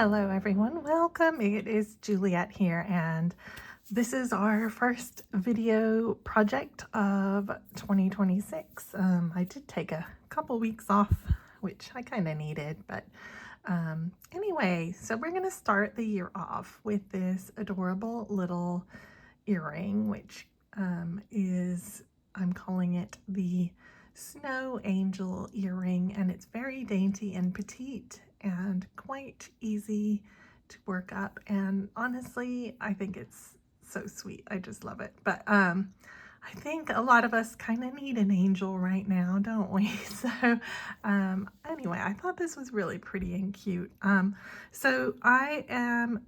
Hello everyone, welcome. It is Juliet here, and this is our first video project of 2026. I did take a couple weeks off, which I kind of needed, but anyway, so we're going to start the year off with this adorable little earring, which I'm calling it the Snow Angel earring, and it's very dainty and petite and quite easy to work up, and honestly I think it's so sweet. I just love it. But I think a lot of us kind of need an angel right now, don't we? So anyway, I thought this was really pretty and cute. So I am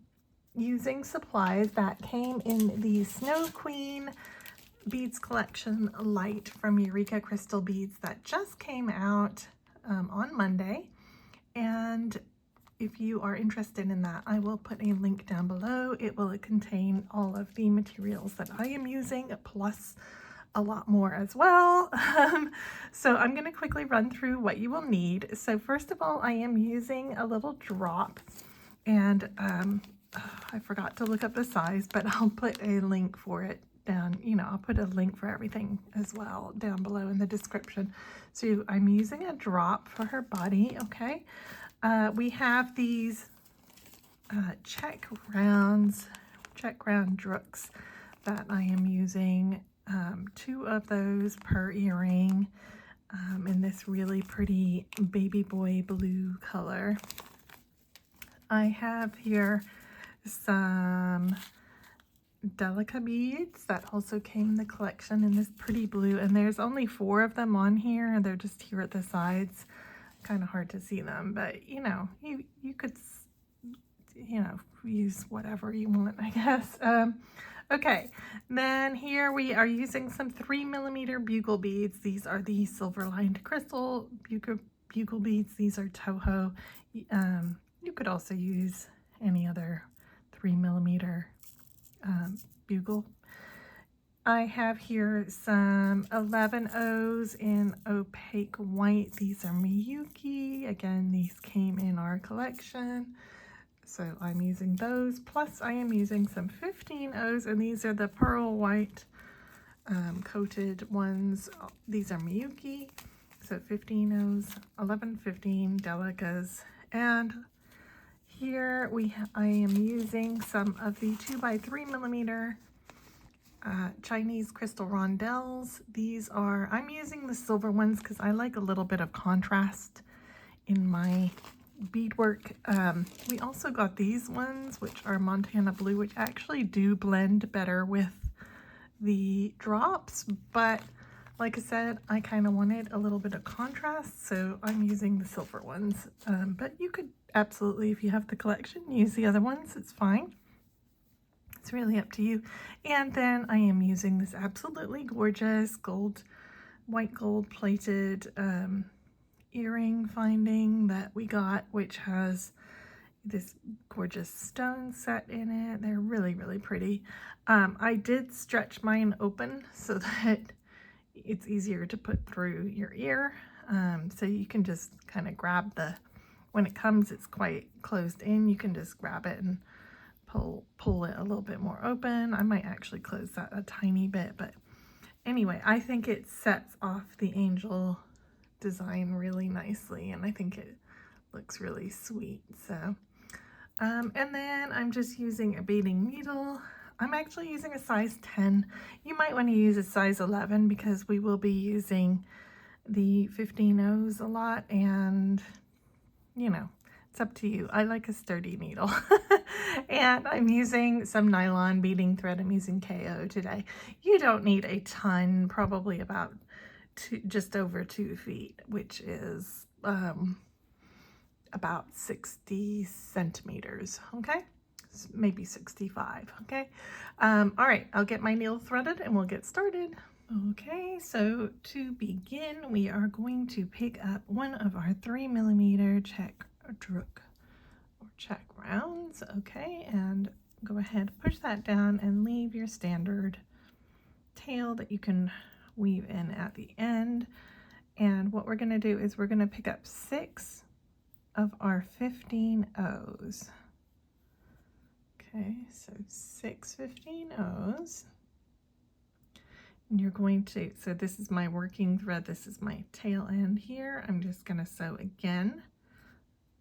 using supplies that came in the Snow Queen Beads Collection Light from Eureka Crystal Beads that just came out on Monday. And if you are interested in that, I will put a link down below. It will contain all of the materials that I am using, plus a lot more as well. So I'm going to quickly run through what you will need. So first of all, I am using a little drop, and I forgot to look up the size, but I'll put a link for it down, I'll put a link for everything as well down below in the description. So I'm using a drop for her body. Okay, we have these Czech round Druks that I am using, 2 of those per earring, in this really pretty baby boy blue color. I have here some Delica beads that also came in the collection in this pretty blue, and there's only 4 of them on here, and they're just here at the sides. Kind of hard to see them, but you could use whatever you want, I guess. Okay, then here we are using some 3mm bugle beads. These are the silver lined crystal bugle beads. These are Toho. You could also use any other 3mm bugle. I have here some 11Os in opaque white. These are Miyuki. Again, these came in our collection, so I'm using those. Plus I am using some 15Os, and these are the pearl white coated ones. These are Miyuki, so 15Os, 11, 15 Delicas, and here I am using some of the 2x3mm Chinese crystal Rondelles. I'm using the silver ones because I like a little bit of contrast in my beadwork. We also got these ones, which are Montana blue, which actually do blend better with the drops, but like I said, I kind of wanted a little bit of contrast, so I'm using the silver ones. But you could absolutely, if you have the collection, use the other ones. It's fine. It's really up to you. And then I am using this absolutely gorgeous white gold plated earring finding that we got, which has this gorgeous stone set in it. They're really, really pretty. I did stretch mine open so that it's easier to put through your ear. So you can just kind of grab when it comes, it's quite closed in. You can just grab it and pull it a little bit more open. I might actually close that a tiny bit, but anyway, I think it sets off the angel design really nicely, and I think it looks really sweet. So and then I'm just using a beading needle. I'm actually using a size 10. You might want to use a size 11 because we will be using the 15Os a lot, and it's up to you. I like a sturdy needle. And I'm using some nylon beading thread. I'm using KO today. You don't need a ton, probably about just over 2 feet, which is about 60 centimeters, okay? Maybe 65, okay? All right, I'll get my needle threaded and we'll get started. Okay, so to begin, we are going to pick up one of our 3mm Czech Druk or Czech rounds, okay, and go ahead, push that down and leave your standard tail that you can weave in at the end. And what we're going to do is we're going to pick up 6 of our 15 O's. Okay, so 6 15 O's. And you're going to, so this is my working thread, this is my tail end here. I'm just going to sew again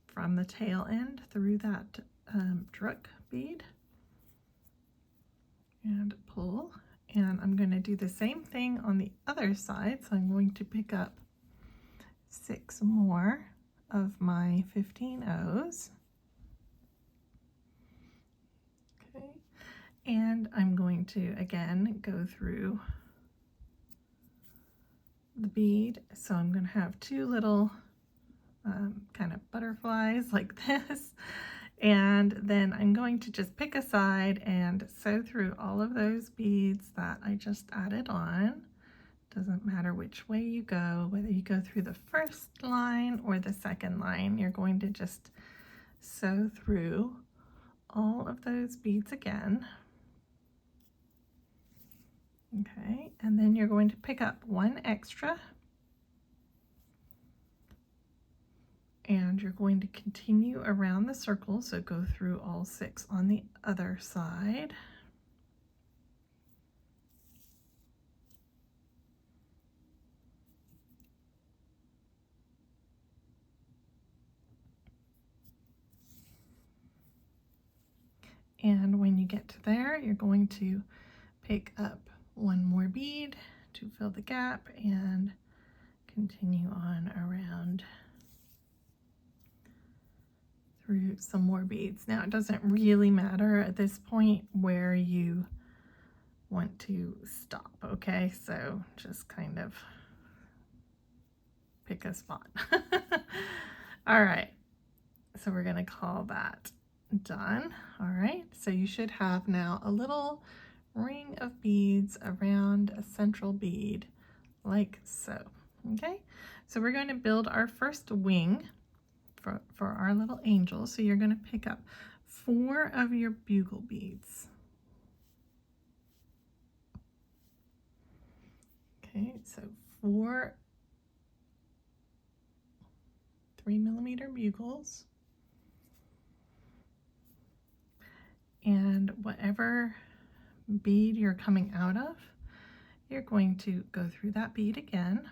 from the tail end through that Druk bead and pull. And I'm going to do the same thing on the other side. So I'm going to pick up 6 more of my 15 O's. Okay, and I'm going to again go through the bead. So I'm going to have 2 little kind of butterflies like this, and then I'm going to just pick a side and sew through all of those beads that I just added on. Doesn't matter which way you go, whether you go through the first line or the second line, you're going to just sew through all of those beads again. Okay, and then you're going to pick up 1 extra, and you're going to continue around the circle, so go through all 6 on the other side. And when you get to there, you're going to pick up 1 more bead to fill the gap and continue on around through some more beads. Now, it doesn't really matter at this point where you want to stop, okay? So just kind of pick a spot. All right, so we're gonna call that done. All right, so you should have now a little ring of beads around a central bead like so. Okay, so we're going to build our first wing for our little angel. So you're going to pick up 4 of your bugle beads. Okay, so 4 3mm bugles, and whatever bead you're coming out of, you're going to go through that bead again.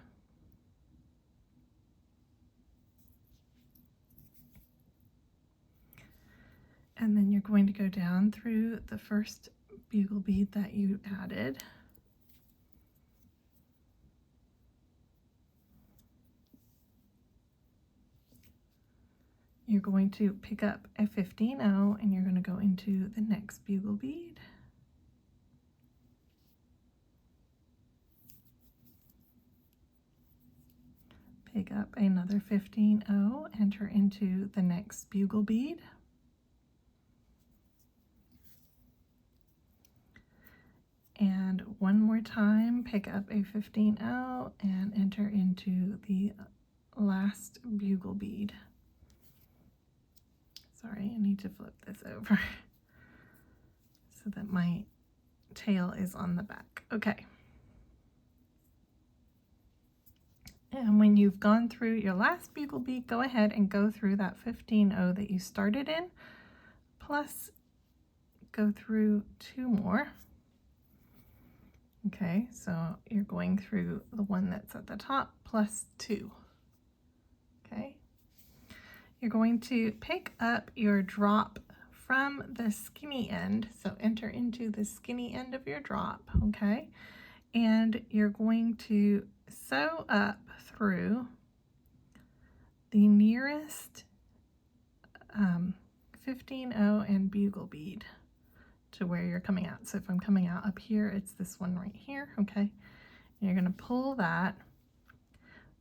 And then you're going to go down through the first bugle bead that you added. You're going to pick up a 15-0 and you're going to go into the next bugle bead. Pick up another 15-0, enter into the next bugle bead. And one more time, pick up a 15-0 and enter into the last bugle bead. Sorry, I need to flip this over so that my tail is on the back. Okay. And when you've gone through your last bugle bead, go ahead and go through that 15-0 that you started in, plus go through 2 more. Okay, so you're going through the one that's at the top plus 2. Okay. You're going to pick up your drop from the skinny end, so enter into the skinny end of your drop, okay? And you're going to sew up through the nearest 15-0 and bugle bead to where you're coming out. So if I'm coming out up here, it's this one right here, okay? And you're gonna pull that,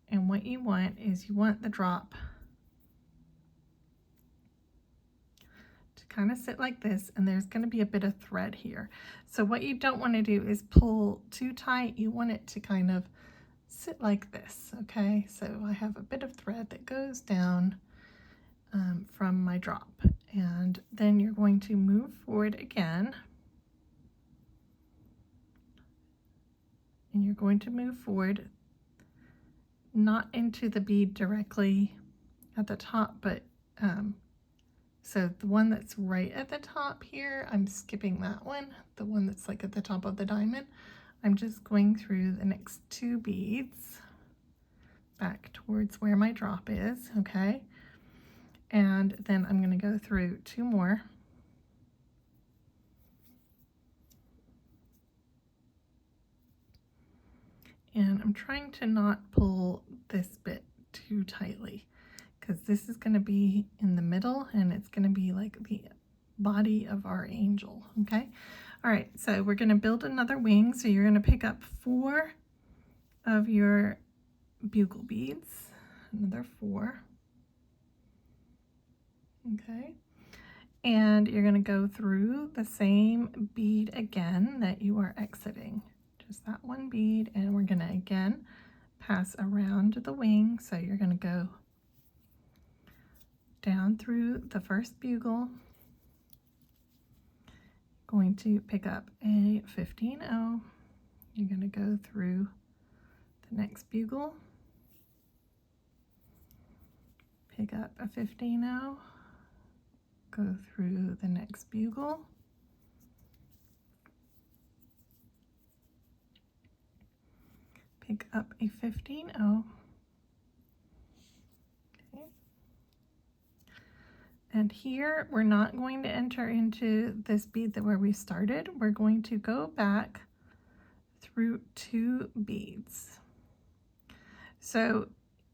and what you want is you want the drop kind of sit like this, and there's going to be a bit of thread here. So what you don't want to do is pull too tight. You want it to kind of sit like this, okay? So I have a bit of thread that goes down from my drop, and then you're going to move forward again, and you're going to move forward not into the bead directly at the top, but So the one that's right at the top here, I'm skipping that one, the one that's like at the top of the diamond. I'm just going through the next 2 beads back towards where my drop is, okay? And then I'm going to go through 2 more. And I'm trying to not pull this bit too tightly because this is going to be in the middle and it's going to be like the body of our angel, okay? All right, so we're going to build another wing. So you're going to pick up 4 of your bugle beads, another 4, okay? And you're going to go through the same bead again that you are exiting. Just that one bead, and we're going to again pass around the wing. So you're going to go down through the first bugle, going to pick up a 15-0. You're going to go through the next bugle, pick up a 15-0, go through the next bugle, pick up a 15-0, okay. And here we're not going to enter into this bead that where we started. We're going to go back through 2 beads. So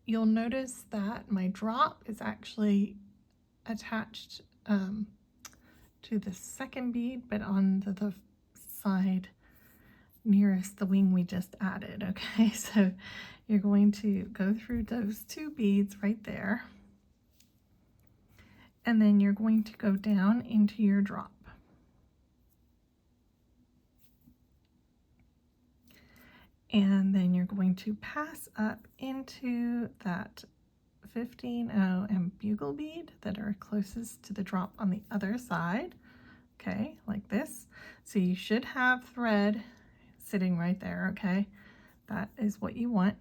you'll notice that my drop is actually attached to the second bead, but on the side nearest the wing we just added, okay? So you're going to go through those 2 beads right there, and then you're going to go down into your drop. And then you're going to pass up into that 15-0 and bugle bead that are closest to the drop on the other side, okay, like this. So you should have thread sitting right there, okay? That is what you want.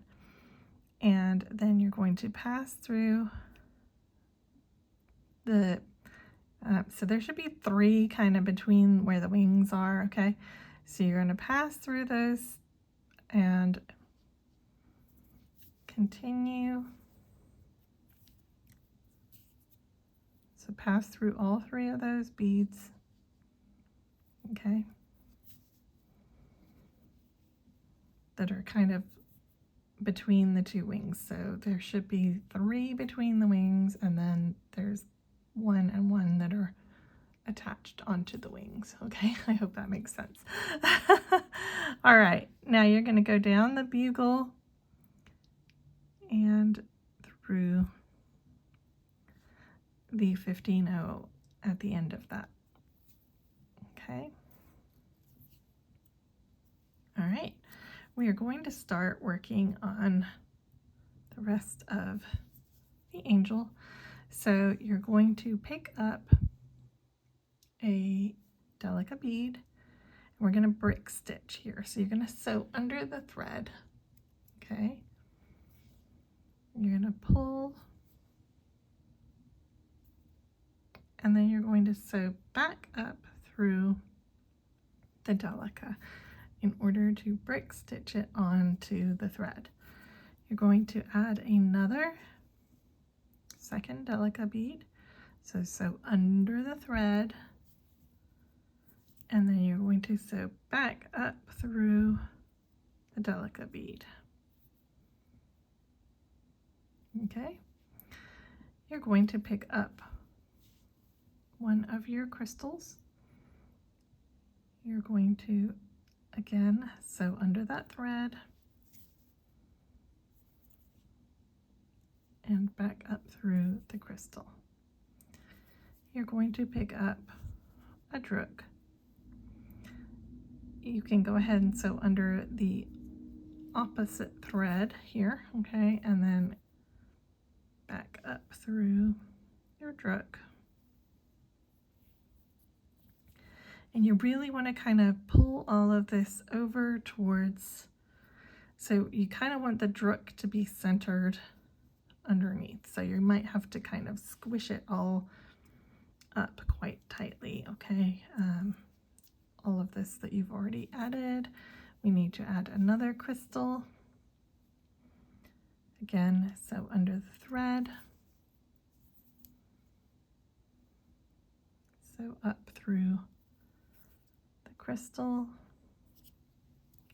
And then you're going to pass through the, so there should be 3 kind of between where the wings are, okay? So you're going to pass through those and continue. So pass through all 3 of those beads, okay, that are kind of between the 2 wings. So there should be 3 between the wings, and then there's 1 and 1 that are attached onto the wings, okay? I hope that makes sense. All right, now you're going to go down the bugle and through the 15-0 at the end of that, okay? All right, we are going to start working on the rest of the angel. So you're going to pick up a Delica bead, and we're going to brick stitch here. So you're going to sew under the thread, okay? You're going to pull, and then you're going to sew back up through the Delica in order to brick stitch it onto the thread. You're going to add another second Delica bead, so sew under the thread, and then you're going to sew back up through the Delica bead, okay? You're going to pick up one of your crystals. You're going to again sew under that thread and back up through the crystal. You're going to pick up a Druk. You can go ahead and sew under the opposite thread here, okay, and then back up through your Druk. And you really want to kind of pull all of this over towards, so you kind of want the Druk to be centered underneath. So you might have to kind of squish it all up quite tightly, okay? All of this that you've already added. We need to add another crystal. Again, so under the thread. So up through the crystal.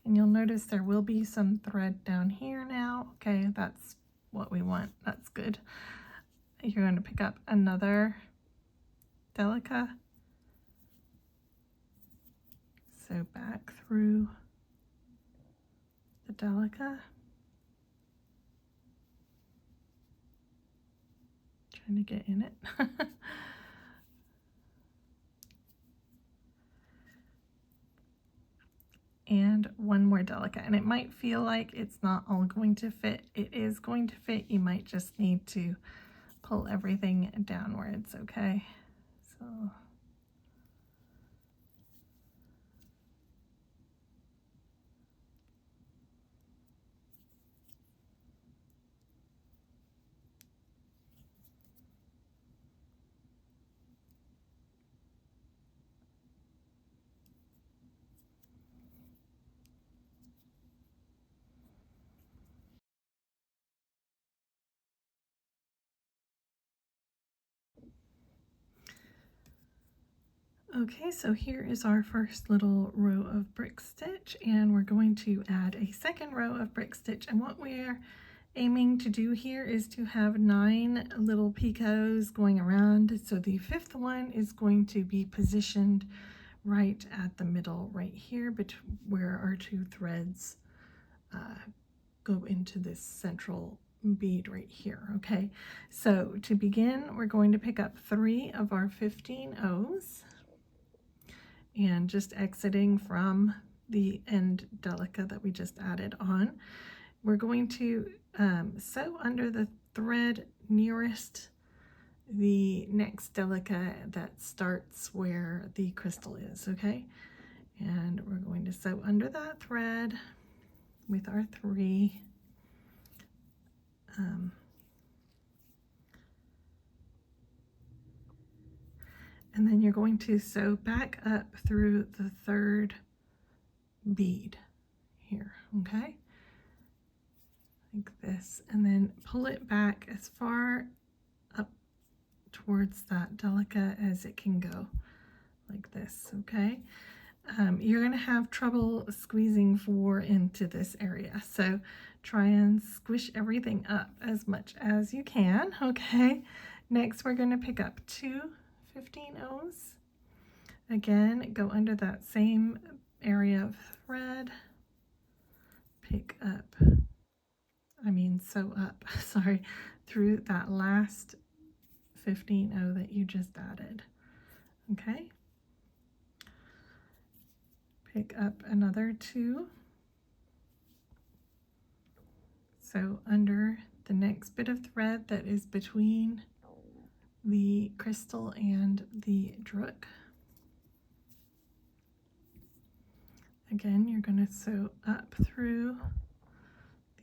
And you'll notice there will be some thread down here now. Okay, that's what we want. That's good. You're going to pick up another Delica. So back through the Delica. Trying to get in it. And one more Delica, and it might feel like it's not all going to fit. It is going to fit. You might just need to pull everything downwards, okay? So okay, so here is our first little row of brick stitch, and we're going to add a second row of brick stitch. And what we're aiming to do here is to have 9 little picots going around. So the 5th one is going to be positioned right at the middle, right here, where our 2 threads go into this central bead right here. Okay, so to begin, we're going to pick up 3 of our 15 O's. And just exiting from the end Delica that we just added on, we're going to sew under the thread nearest the next Delica that starts where the crystal is, okay? And we're going to sew under that thread with our 3. And then you're going to sew back up through the 3rd bead here, okay? Like this, and then pull it back as far up towards that Delica as it can go, like this, okay? You're going to have trouble squeezing 4 into this area, so try and squish everything up as much as you can, okay? Next, we're going to pick up 2 15 O's. Again, go under that same area of thread, pick up, sew up, sorry, through that last 15 O that you just added, okay? Pick up another 2. So under the next bit of thread that is between the crystal and the Druk. Again, you're going to sew up through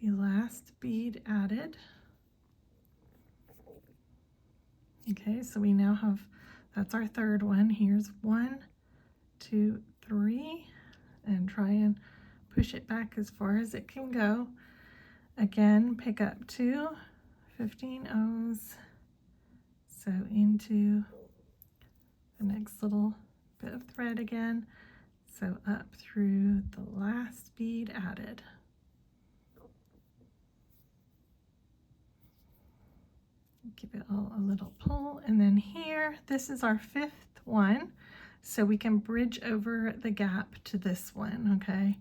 the last bead added. Okay, so we now have, that's our 3rd one. Here's 1, 2, 3, and try and push it back as far as it can go. Again, pick up 2 15 O's, sew into the next little bit of thread again, sew up through the last bead added. Give it all a little pull, and then here, this is our 5th one, so we can bridge over the gap to this one, okay?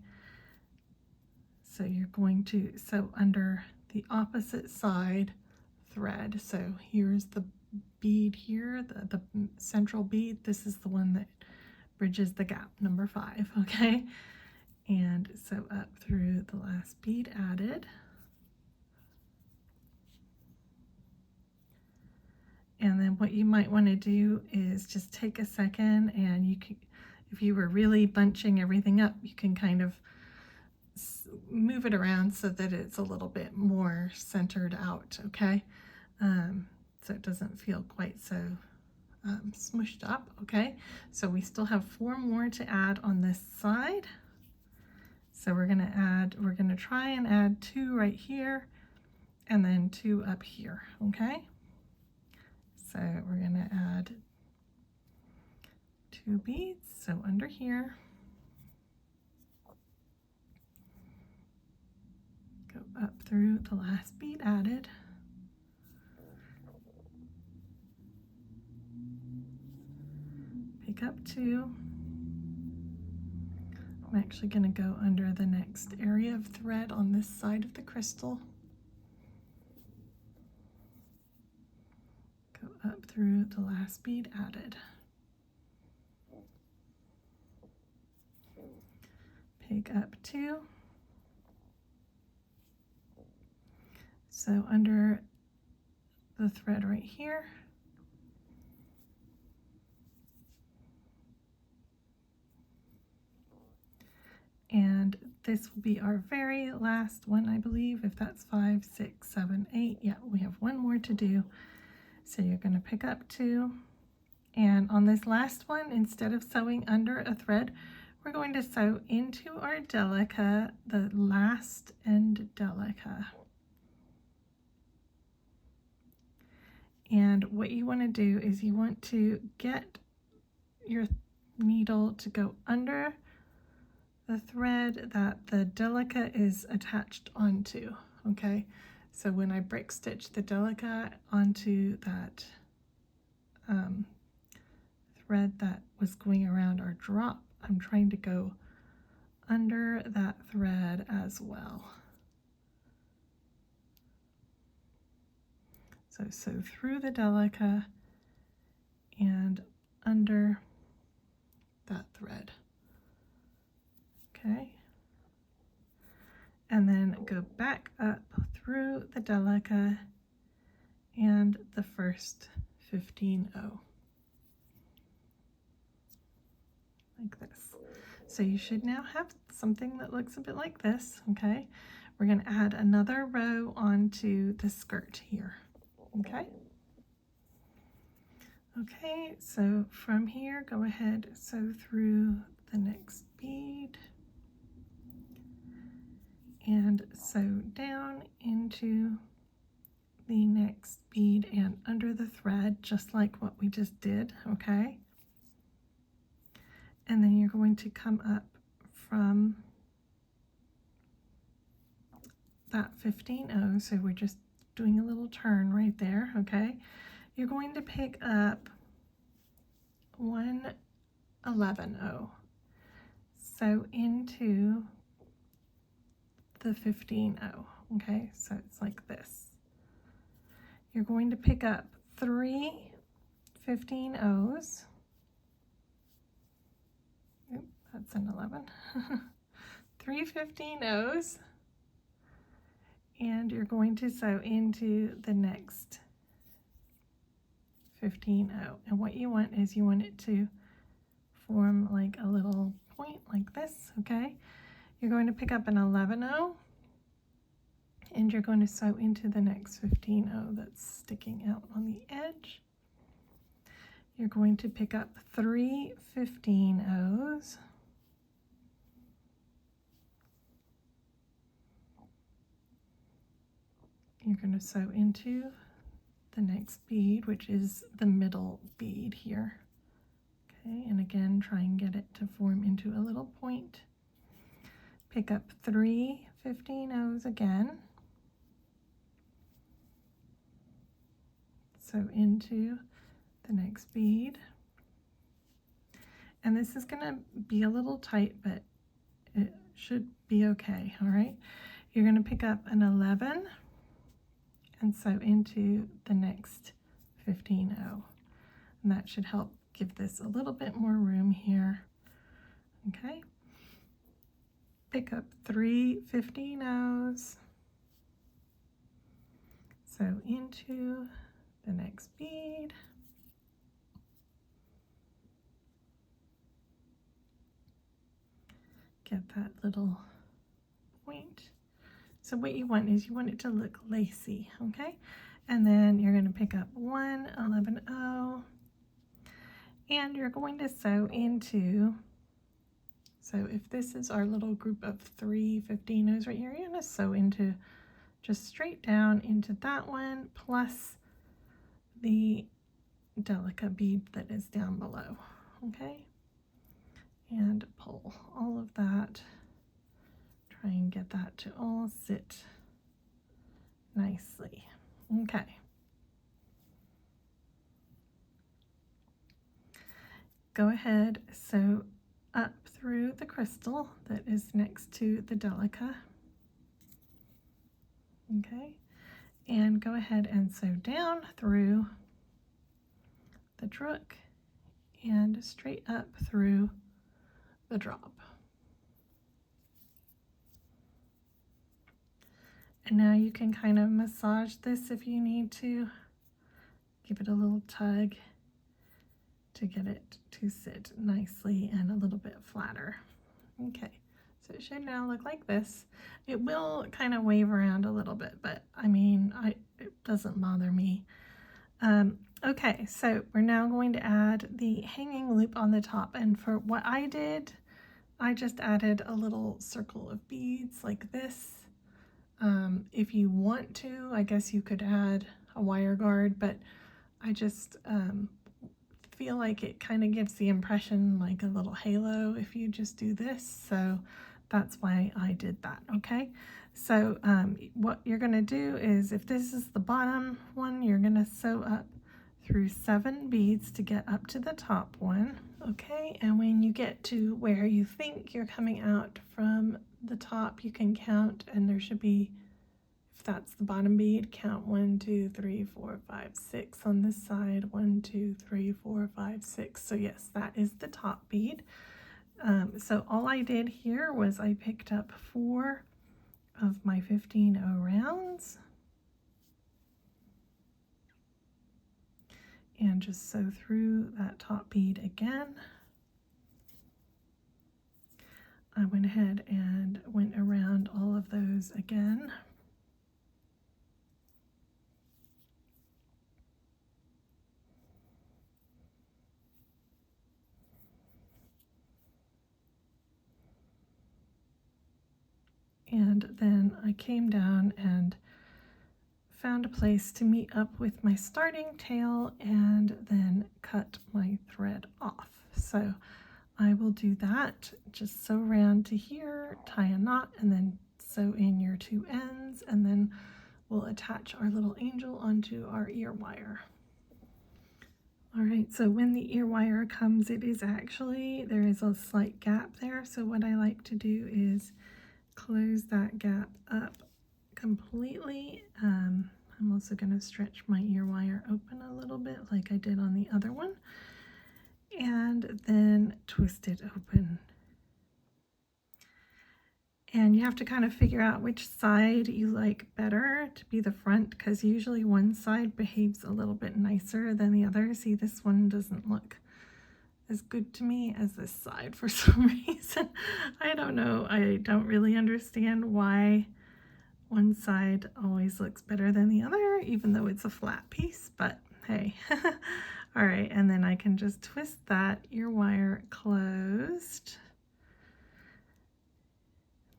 So you're going to sew under the opposite side thread. So here's the bead here, the central bead. This is the one that bridges the gap, number 5, okay? And sew up through the last bead added. And then what you might want to do is just take a second, and you can, if you were really bunching everything up, you can kind of move it around so that it's a little bit more centered out, okay? So it doesn't feel quite so smushed up. Okay, so we still have 4 more to add on this side. So we're going to try and add 2 right here and then 2 up here. Okay, so we're going to add 2 beads, so under here, go up through the last bead added, pick up 2. I'm actually going to go under the next area of thread on this side of the crystal, go up through the last bead added. Pick up 2, so under the thread right here, and this will be our very last one, I believe, if that's 5, 6, 7, 8. Yeah, we have 1 more to do. So you're going to pick up 2, and on this last one, instead of sewing under a thread, we're going to sew into our Delica, the last end Delica. And what you want to do is you want to get your needle to go under the thread that the Delica is attached onto. Okay, so when I brick stitch the Delica onto that thread that was going around our drop, I'm trying to go under that thread as well. So sew through the Delica and under that thread. Okay, and then go back up through the Delica and the first 15-0, like this. So you should now have something that looks a bit like this. Okay, we're going to add another row onto the skirt here. Okay, so from here, go ahead, sew through the next bead and sew down into the next bead and under the thread, just like what we just did. Okay, and then you're going to come up from that 15-0, so we're just doing a little turn right there. Okay, you're going to pick up 1 11-0, sew into the 15-0. Okay, so it's like this. You're going to pick up 3 15-0s. Oop, that's an 11. 3 15-0s, and you're going to sew into the next 15-0. And what you want is you want it to form like a little point like this. Okay, you're going to pick up an 11-0 and you're going to sew into the next 15-0 that's sticking out on the edge. You're going to pick up 3 15-0s. You're going to sew into the next bead, which is the middle bead here. Okay, and again, try and get it to form into a little point. Pick up 3 15-0s again. Sew into the next bead. And this is going to be a little tight, but it should be okay. All right, you're going to pick up an 11 and sew into the next 15-0, and that should help give this a little bit more room here. Okay, pick up 3 15-0s, sew into the next bead, get that little point. So what you want is you want it to look lacy. Okay, and then you're going to pick up 1 11-0 And you're going to sew into, so if this is our little group of 3 15-ohs right here, you're going to sew into just straight down into that one plus the Delica bead that is down below. Okay, and pull all of that. Try and get that to all sit nicely. Okay. Go ahead, sew up through the crystal that is next to the Delica. Okay, and go ahead and sew down through the Druk and straight up through the drop. And now you can kind of massage this if you need to. Give it a little tug to get it to sit nicely and a little bit flatter. Okay, so it should now look like this. It will kind of wave around a little bit, but I mean, it doesn't bother me. Okay, so we're now going to add the hanging loop on the top, and for what I did, I just added a little circle of beads like this. If you want to, I guess you could add a wire guard, but I just feel like it kind of gives the impression like a little halo if you just do this, so that's why I did that. Okay, so what you're going to do is, if this is the bottom one, you're going to sew up through 7 beads to get up to the top one. Okay, and when you get to where you think you're coming out from the top, you can count, and there should be, if that's the bottom bead, count 1 2 3 4 5 6 on this side, 1 2 3 4 5 6. So yes, that is the top bead. So all I did here was I picked up 4 of my 15-oh rounds and just sew through that top bead again. I went ahead and went around all of those again. And then I came down and found a place to meet up with my starting tail and then cut my thread off. So I will do that. Just sew around to here, tie a knot, and then sew in your 2 ends, and then we'll attach our little angel onto our ear wire. All right, so when the ear wire comes, it is actually, there is a slight gap there. So what I like to do is close that gap up completely. I'm also going to stretch my ear wire open a little bit like I did on the other one, and then twist it open. And you have to kind of figure out which side you like better to be the front, because usually one side behaves a little bit nicer than the other. See, this one doesn't look as good to me as this side for some reason. I don't know. I don't really understand why one side always looks better than the other, even though it's a flat piece, but hey. All right, and then I can just twist that ear wire closed.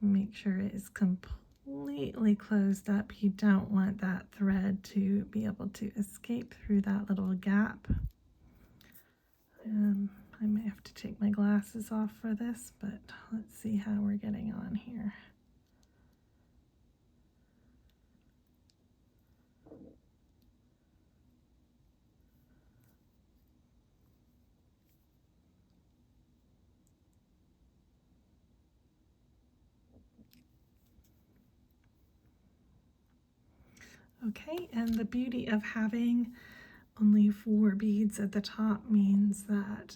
Make sure it is completely closed up. You don't want that thread to be able to escape through that little gap. I may have to take my glasses off for this, but let's see how we're getting on here. Okay, and the beauty of having only 4 beads at the top means that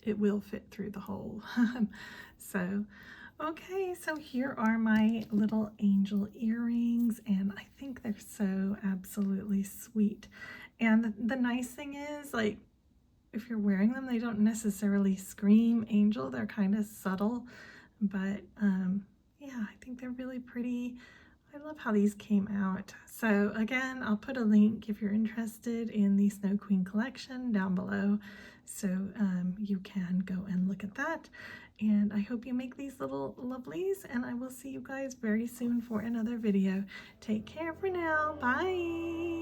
it will fit through the hole. So, okay, so here are my little angel earrings, and I think they're so absolutely sweet. And the nice thing is, like, if you're wearing them, they don't necessarily scream angel. They're kind of subtle, but yeah, I think they're really pretty. I love how these came out. So again, I'll put a link if you're interested in the Snow Queen collection down below, so you can go and look at that. And I hope you make these little lovelies, and I will see you guys very soon for another video. Take care for now. Bye.